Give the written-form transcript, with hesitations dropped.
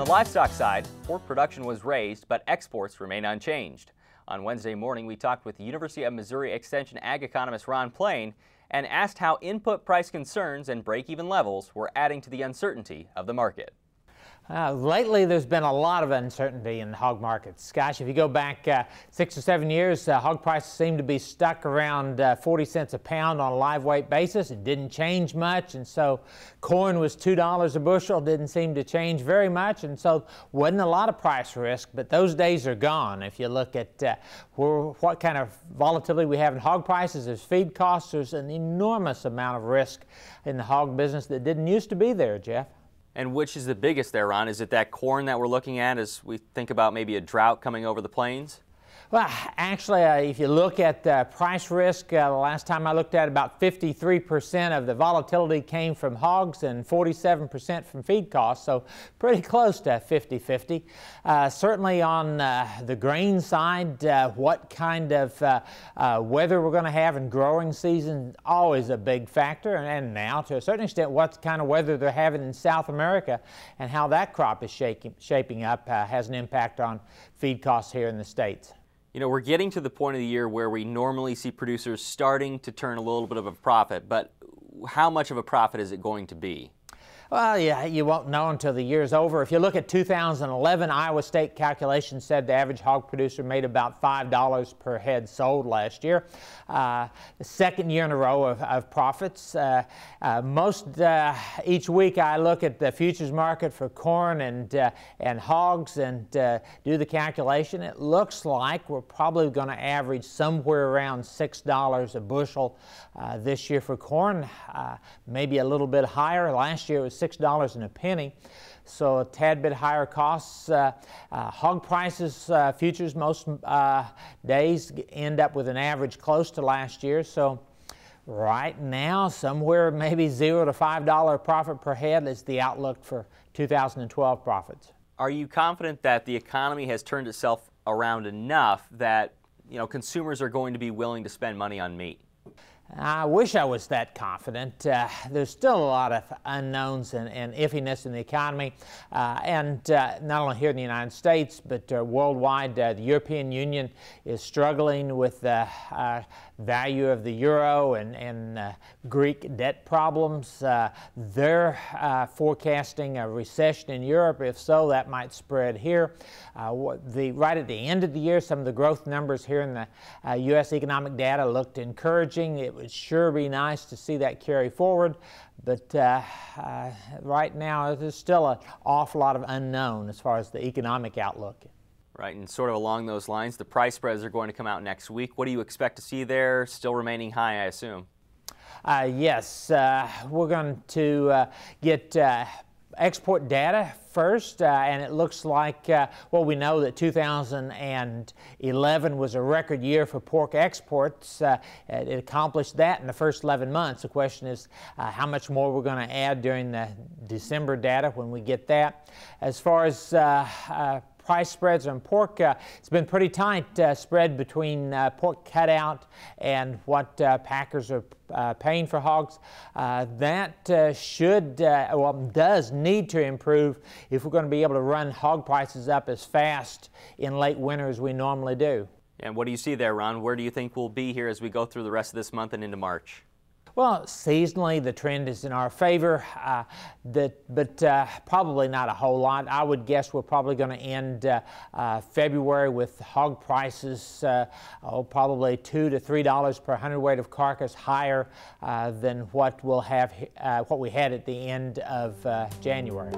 On the livestock side, pork production was raised, but exports remain unchanged. On Wednesday morning, we talked with the University of Missouri Extension ag economist Ron Plain and asked how input price concerns and break-even levels were adding to the uncertainty of the market. Lately, there's been a lot of uncertainty in the hog markets. Gosh, if you go back 6 or 7 years, hog prices seem to be stuck around 40 cents a pound on a live weight basis. It didn't change much, and so corn was $2 a bushel. Didn't seem to change very much, and so wasn't a lot of price risk, but those days are gone. If you look at what kind of volatility we have in hog prices, there's feed costs, there's an enormous amount of risk in the hog business that didn't used to be there, Jeff. And which is the biggest there, Ron? Is it that corn that we're looking at as we think about maybe a drought coming over the plains? Well, actually, if you look at price risk, the last time I looked at it, about 53% of the volatility came from hogs and 47% from feed costs, so pretty close to 50-50. Certainly on the grain side, what kind of weather we're going to have in growing season, always a big factor, and now to a certain extent what kind of weather they're having in South America and how that crop is shaping up has an impact on feed costs here in the States. You know, we're getting to the point of the year where we normally see producers starting to turn a little bit of a profit, but how much of a profit is it going to be? Well, yeah, you won't know until the year's over. If you look at 2011, Iowa State calculations said the average hog producer made about $5 per head sold last year. The second year in a row of profits. Each week I look at the futures market for corn and hogs and do the calculation. It looks like we're probably going to average somewhere around $6 a bushel this year for corn, maybe a little bit higher. Last year it was $6 and a penny, so a tad bit higher costs. Hog prices, futures most days end up with an average close to last year, so right now somewhere maybe $0 to $5 profit per head is the outlook for 2012 profits. Are you confident that the economy has turned itself around enough that, you know, consumers are going to be willing to spend money on meat? I wish I was that confident. There's still a lot of unknowns and iffiness in the economy, and not only here in the United States, but worldwide. The European Union is struggling with the value of the euro and Greek debt problems. They're forecasting a recession in Europe. If so, that might spread here. Right at the end of the year, some of the growth numbers here in the U.S. economic data looked encouraging. It would sure be nice to see that carry forward, but right now there's still an awful lot of unknown as far as the economic outlook. Right, and sort of along those lines, the price spreads are going to come out next week. What do you expect to see there? Still remaining high, I assume. Yes, we're going to get export data first, and it looks like, well, we know that 2011 was a record year for pork exports. It accomplished that in the first 11 months. The question is how much more we're going to add during the December data when we get that. As far as price spreads on pork, it's been pretty tight spread between pork cutout and what packers are paying for hogs. That does need to improve if we're going to be able to run hog prices up as fast in late winter as we normally do. And what do you see there, Ron? Where do you think we'll be here as we go through the rest of this month and into March? Well, seasonally, the trend is in our favor, but probably not a whole lot. I would guess we're probably going to end February with hog prices probably $2 to $3 per hundredweight of carcass higher than what we had at the end of January.